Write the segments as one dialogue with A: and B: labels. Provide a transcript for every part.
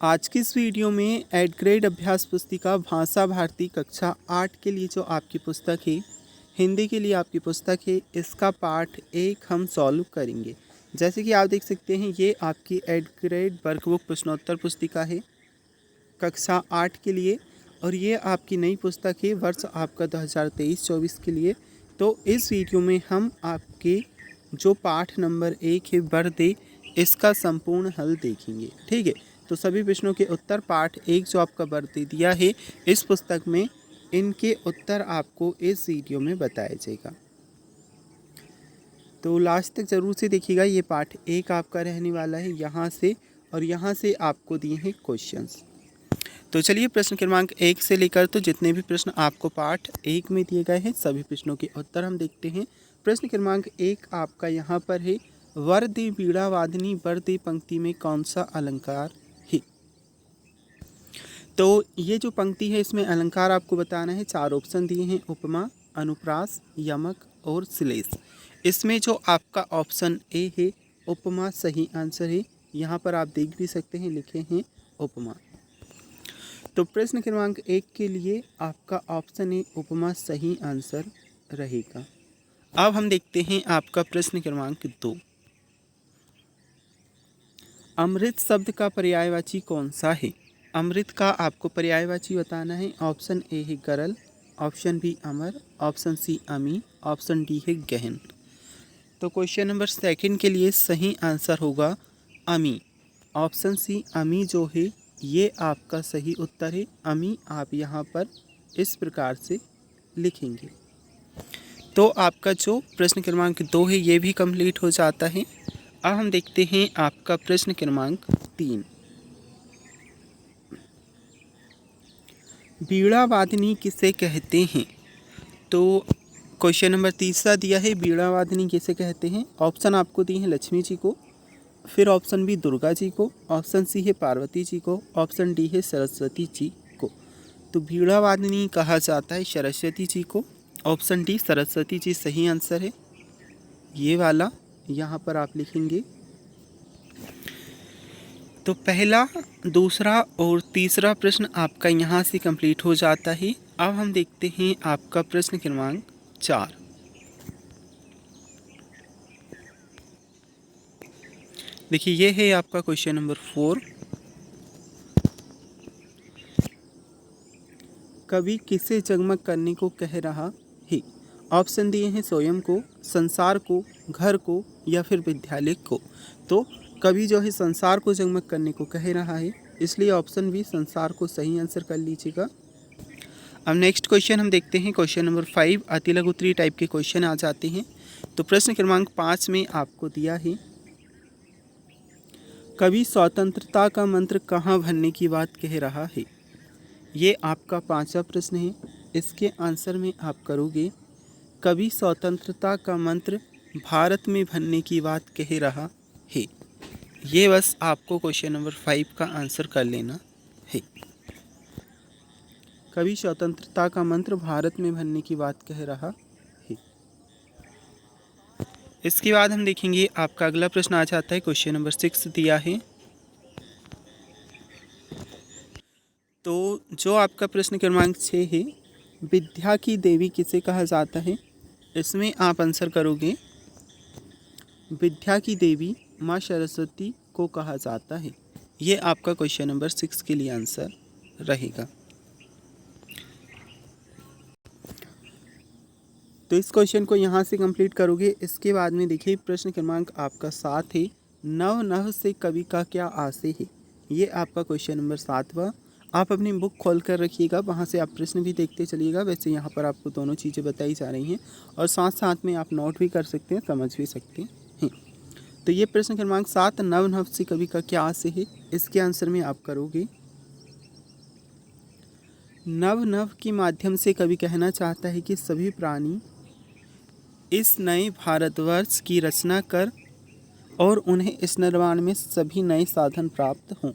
A: आज की इस वीडियो में एड ग्रेड अभ्यास पुस्तिका भाषा भारती कक्षा 8 के लिए जो आपकी पुस्तक है, हिंदी के लिए आपकी पुस्तक है, इसका पाठ 1 हम सॉल्व करेंगे। जैसे कि आप देख सकते हैं, ये आपकी एड ग्रेड वर्कबुक प्रश्नोत्तर पुस्तिका है कक्षा 8 के लिए, और ये आपकी नई पुस्तक है वर्ष आपका 2023-24 के लिए। तो इस वीडियो में हम आपके जो पाठ नंबर 1 है वर्दे, इसका संपूर्ण हल देखेंगे। ठीक है, तो सभी प्रश्नों के उत्तर पाठ 1 जो आपका वर्दे दिया है इस पुस्तक में, इनके उत्तर आपको इस वीडियो में बताया जाएगा। तो लास्ट तक ज़रूर से देखिएगा। ये पाठ 1 आपका रहने वाला है यहाँ से, और यहाँ से आपको दिए हैं क्वेश्चंस। तो चलिए प्रश्न क्रमांक 1 से लेकर तो जितने भी प्रश्न आपको पाठ 1 में दिए गए हैं सभी प्रश्नों के उत्तर हम देखते हैं। प्रश्न क्रमांक 1 आपका यहाँ पर है, वर्दे वीणा वादनी वर्दे पंक्ति में कौन सा अलंकार है। तो ये जो पंक्ति है इसमें अलंकार आपको बताना है। 4 ऑप्शन दिए हैं, उपमा, अनुप्रास, यमक और श्लेष। इसमें जो आपका ऑप्शन ए है उपमा सही आंसर है। यहाँ पर आप देख भी सकते हैं, लिखे हैं उपमा। तो प्रश्न क्रमांक 1 के लिए आपका ऑप्शन ए उपमा सही आंसर रहेगा। अब हम देखते हैं आपका प्रश्न क्रमांक 2। अमृत शब्द का पर्यायवाची कौन सा है। अमृत का आपको पर्यायवाची बताना है। ऑप्शन ए है गरल, ऑप्शन बी अमर, ऑप्शन सी अमी, ऑप्शन डी है गहन। तो क्वेश्चन नंबर 2 के लिए सही आंसर होगा अमी। ऑप्शन सी अमी जो है ये आपका सही उत्तर है। अमी आप यहाँ पर इस प्रकार से लिखेंगे। तो आपका जो प्रश्न क्रमांक 2 है ये भी कंप्लीट हो जाता है। अब हम देखते हैं आपका प्रश्न क्रमांक 3। वीणा वादनी किसे कहते हैं। तो क्वेश्चन नंबर 3 दिया है, वीणा वादनी किसे कहते हैं। ऑप्शन आपको दिए हैं लक्ष्मी जी को, फिर ऑप्शन बी दुर्गा जी को, ऑप्शन सी है पार्वती जी को, ऑप्शन डी है सरस्वती जी को। तो वीणा वादनी कहा जाता है सरस्वती जी को। ऑप्शन डी सरस्वती जी सही आंसर है। ये वाला यहाँ पर आप लिखेंगे। तो पहला, दूसरा और तीसरा प्रश्न आपका यहाँ से कंप्लीट हो जाता है। अब हम देखते हैं आपका प्रश्न क्रमांक 4। देखिए ये है आपका क्वेश्चन नंबर 4। कवि किसे जगमग करने को कह रहा है। ऑप्शन दिए हैं स्वयं को, संसार को, घर को या फिर विद्यालय को। तो कवि जो है संसार को जगमग करने को कह रहा है, इसलिए ऑप्शन बी संसार को सही आंसर कर लीजिएगा। अब नेक्स्ट क्वेश्चन हम देखते हैं, क्वेश्चन नंबर 5। अति लघु उत्तरीय टाइप के क्वेश्चन आ जाते हैं। तो प्रश्न क्रमांक 5 में आपको दिया है, कवि स्वतंत्रता का मंत्र कहाँ भरने की बात कह रहा है। ये आपका 5वां प्रश्न है। इसके आंसर में आप करोगे, कवि स्वतंत्रता का मंत्र भारत में भरने की बात कह रहा है। ये बस आपको क्वेश्चन नंबर 5 का आंसर कर लेना है। कवि स्वतंत्रता का मंत्र भारत में भरने की बात कह रहा है। इसके बाद हम देखेंगे आपका अगला प्रश्न आ जाता है, क्वेश्चन नंबर 6 दिया है। तो जो आपका प्रश्न क्रमांक 6 है, विद्या की देवी किसे कहा जाता है। इसमें आप आंसर करोगे, विद्या की देवी माँ सरस्वती को कहा जाता है। ये आपका क्वेश्चन नंबर 6 के लिए आंसर रहेगा। तो इस क्वेश्चन को यहाँ से कंप्लीट करोगे। इसके बाद में देखिए प्रश्न क्रमांक आपका 7 है, नव नभ से कवि का क्या आशय है। ये आपका क्वेश्चन नंबर 7वां। आप अपनी बुक खोल कर रखिएगा, वहाँ से आप प्रश्न भी देखते चलिएगा। वैसे यहाँ पर आपको दोनों चीज़ें बताई जा रही हैं, और साथ साथ में आप नोट भी कर सकते हैं, समझ भी सकते हैं। तो ये प्रश्न क्रमांक 7, नव नभ से कवि का क्या आशय है। इसके आंसर में आप करोगे, नव नभ के माध्यम से कवि कहना चाहता है कि सभी प्राणी इस नए भारतवर्ष की रचना कर और उन्हें इस निर्माण में सभी नए साधन प्राप्त हों।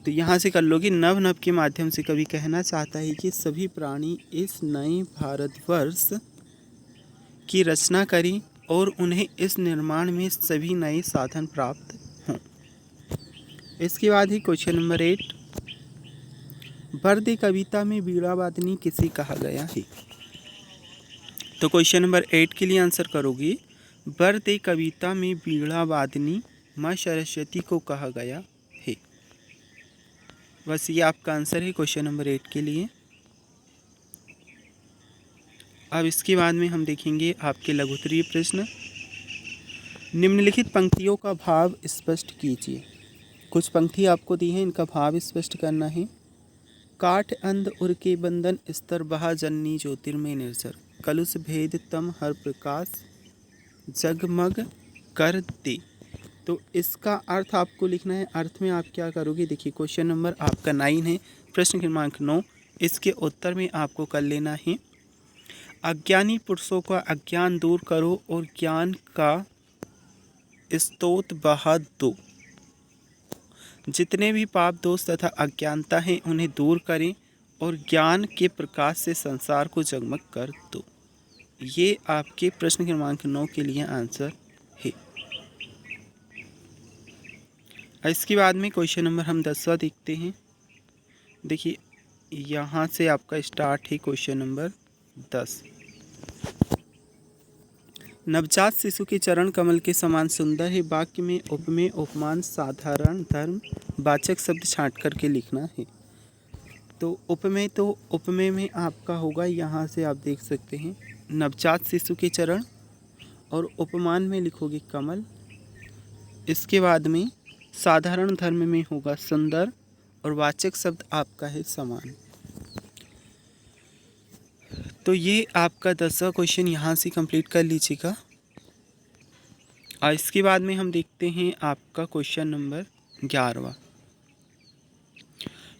A: तो यहाँ से कर लोगे, नव नभ के माध्यम से कवि कहना चाहता है कि सभी प्राणी इस नए भारतवर्ष की रचना करें और उन्हें इस निर्माण में सभी नए साधन प्राप्त हों। इसके बाद ही क्वेश्चन नंबर 8, बर्द कविता में बीड़ा वादनी किसे कहा गया है। तो क्वेश्चन नंबर 8 के लिए आंसर करोगे, बर्द कविता में बीड़ा वादनी माँ सरस्वती को कहा गया है। बस ये आपका आंसर है क्वेश्चन नंबर 8 के लिए। अब इसके बाद में हम देखेंगे आपके लघुत्तरीय प्रश्न। निम्नलिखित पंक्तियों का भाव स्पष्ट कीजिए। कुछ पंक्ति आपको दी है, इनका भाव स्पष्ट करना है। काठ अंध उर के बंधन स्तर बहा जननी ज्योतिर्मय निर्जर कलुष भेद तम हर प्रकाश जगमग कर दे। तो इसका अर्थ आपको लिखना है। अर्थ में आप क्या करोगे, देखिए क्वेश्चन नंबर आपका 9 है, प्रश्न क्रमांक 9। इसके उत्तर में आपको कर लेना है, अज्ञानी पुरुषों का अज्ञान दूर करो और ज्ञान का स्तोत्र बहा दो। जितने भी पाप दोष तथा अज्ञानता हैं उन्हें दूर करें और ज्ञान के प्रकाश से संसार को जगमग कर दो। ये आपके प्रश्न क्रमांक 9 के लिए आंसर है। इसके बाद में क्वेश्चन नंबर हम 10वां देखते हैं। देखिए यहाँ से आपका स्टार्ट है क्वेश्चन नंबर 10। नवजात शिशु के चरण कमल के समान सुंदर है। वाक्य में उपमेय उपमान साधारण धर्म वाचक शब्द छांट करके लिखना है। तो उपमेय में आपका होगा, यहाँ से आप देख सकते हैं नवजात शिशु के चरण, और उपमान में लिखोगे कमल। इसके बाद में साधारण धर्म में होगा सुंदर, और वाचक शब्द आपका है समान। तो ये आपका 10वां क्वेश्चन यहाँ से कंप्लीट कर लीजिएगा। और इसके बाद में हम देखते हैं आपका क्वेश्चन नंबर 11वां।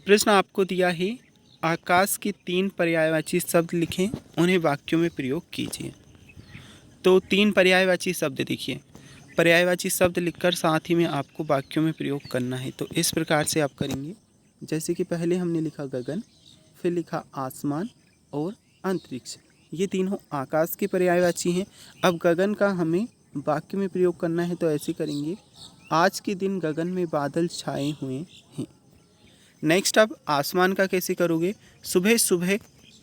A: प्रश्न आपको दिया है, आकाश के 3 पर्यायवाची शब्द लिखें, उन्हें वाक्यों में प्रयोग कीजिए। तो 3 पर्यायवाची शब्द देखिए, पर्यायवाची शब्द लिखकर साथ ही में आपको वाक्यों में प्रयोग करना है। तो इस प्रकार से आप करेंगे, जैसे कि पहले हमने लिखा गगन, फिर लिखा आसमान और अंतरिक्ष। ये तीनों आकाश के पर्यायवाची हैं। अब गगन का हमें वाक्य में प्रयोग करना है, तो ऐसे करेंगे, आज के दिन गगन में बादल छाए हुए हैं। नेक्स्ट अब आसमान का कैसे करोगे, सुबह सुबह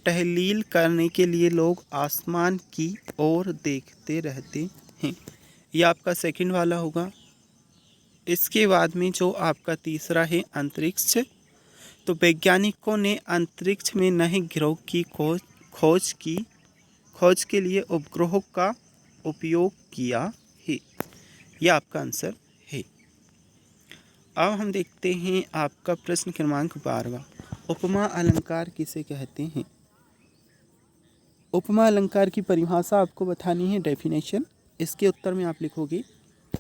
A: टहलील करने के लिए लोग आसमान की ओर देखते रहते हैं। यह आपका सेकंड वाला होगा। इसके बाद में जो आपका तीसरा है अंतरिक्ष, तो वैज्ञानिकों ने अंतरिक्ष में नए ग्रहों की खोज के लिए उपग्रहों का उपयोग किया है। यह आपका आंसर है। अब हम देखते हैं आपका प्रश्न क्रमांक 12वां, उपमा अलंकार किसे कहते हैं। उपमा अलंकार की परिभाषा आपको बतानी है, डेफिनेशन। इसके उत्तर में आप लिखोगे,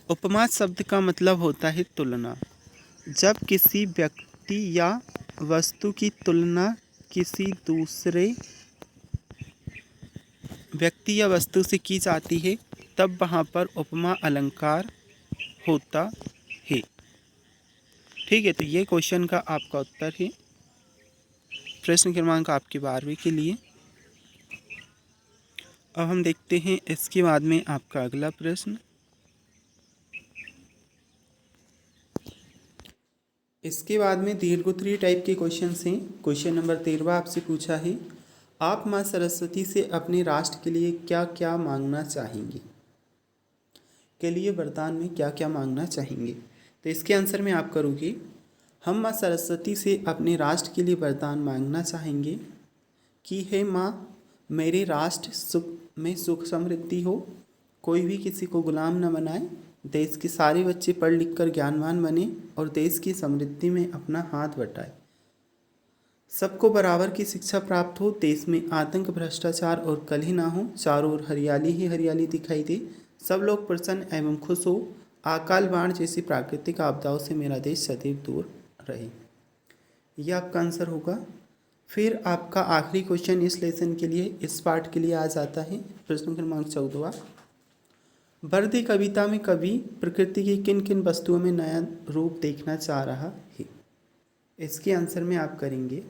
A: उपमा शब्द का मतलब होता है तुलना। जब किसी व्यक्ति या वस्तु की तुलना किसी दूसरे व्यक्ति या वस्तु से की जाती है, तब वहाँ पर उपमा अलंकार होता है। ठीक है, तो ये क्वेश्चन का आपका उत्तर है, प्रश्न क्रमांक आपके 12वें के लिए। अब हम देखते हैं इसके बाद में आपका अगला प्रश्न। इसके बाद में दीर्घोत्तरीय टाइप के क्वेश्चन हैं। क्वेश्चन नंबर 13वां आपसे पूछा है, आप माँ सरस्वती से अपने राष्ट्र के लिए क्या क्या मांगना चाहेंगे। के लिए वरदान में क्या क्या मांगना चाहेंगे। तो इसके आंसर में आप करोगे, हम माँ सरस्वती से अपने राष्ट्र के लिए वरदान मांगना चाहेंगे कि हे माँ, मेरे राष्ट्र में सुख समृद्धि हो, कोई भी किसी को गुलाम न बनाए, देश के सारे बच्चे पढ़ लिख कर ज्ञानवान बने और देश की समृद्धि में अपना हाथ बटाए, सबको बराबर की शिक्षा प्राप्त हो, देश में आतंक भ्रष्टाचार और कलह ना हो, चारों ओर हरियाली ही हरियाली दिखाई दे, सब लोग प्रसन्न एवं खुश हो, अकाल बाढ़ जैसी प्राकृतिक आपदाओं से मेरा देश सदैव दूर रहे। यह आपका आंसर होगा। फिर आपका आखिरी क्वेश्चन इस लेसन के लिए, इस पार्ट के लिए आ जाता है, प्रश्न क्रमांक 14वां। बर्द कविता में कवि प्रकृति की किन किन वस्तुओं में नया रूप देखना चाह रहा है। इसके आंसर में आप करेंगे,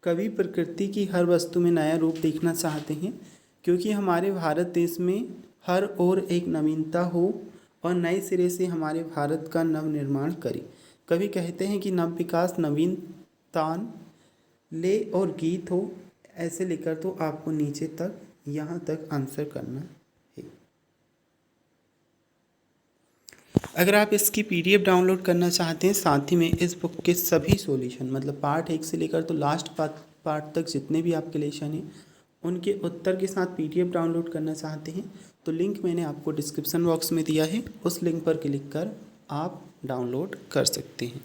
A: कवि प्रकृति की हर वस्तु में नया रूप देखना चाहते हैं, क्योंकि हमारे भारत देश में हर ओर एक नवीनता हो और नए सिरे से हमारे भारत का नवनिर्माण करें। कवि कहते हैं कि नव विकास नवीनतान ले और गीत हो, ऐसे लेकर तो आपको नीचे तक यहाँ तक आंसर करना है। अगर आप इसकी पीडीएफ डाउनलोड करना चाहते हैं, साथ ही में इस बुक के सभी सॉल्यूशन मतलब पार्ट 1 से लेकर तो लास्ट पार्ट तक जितने भी आपके लेसन हैं उनके उत्तर के साथ पीडीएफ डाउनलोड करना चाहते हैं तो लिंक मैंने आपको डिस्क्रिप्शन बॉक्स में दिया है, उस लिंक पर क्लिक कर आप डाउनलोड कर सकते हैं।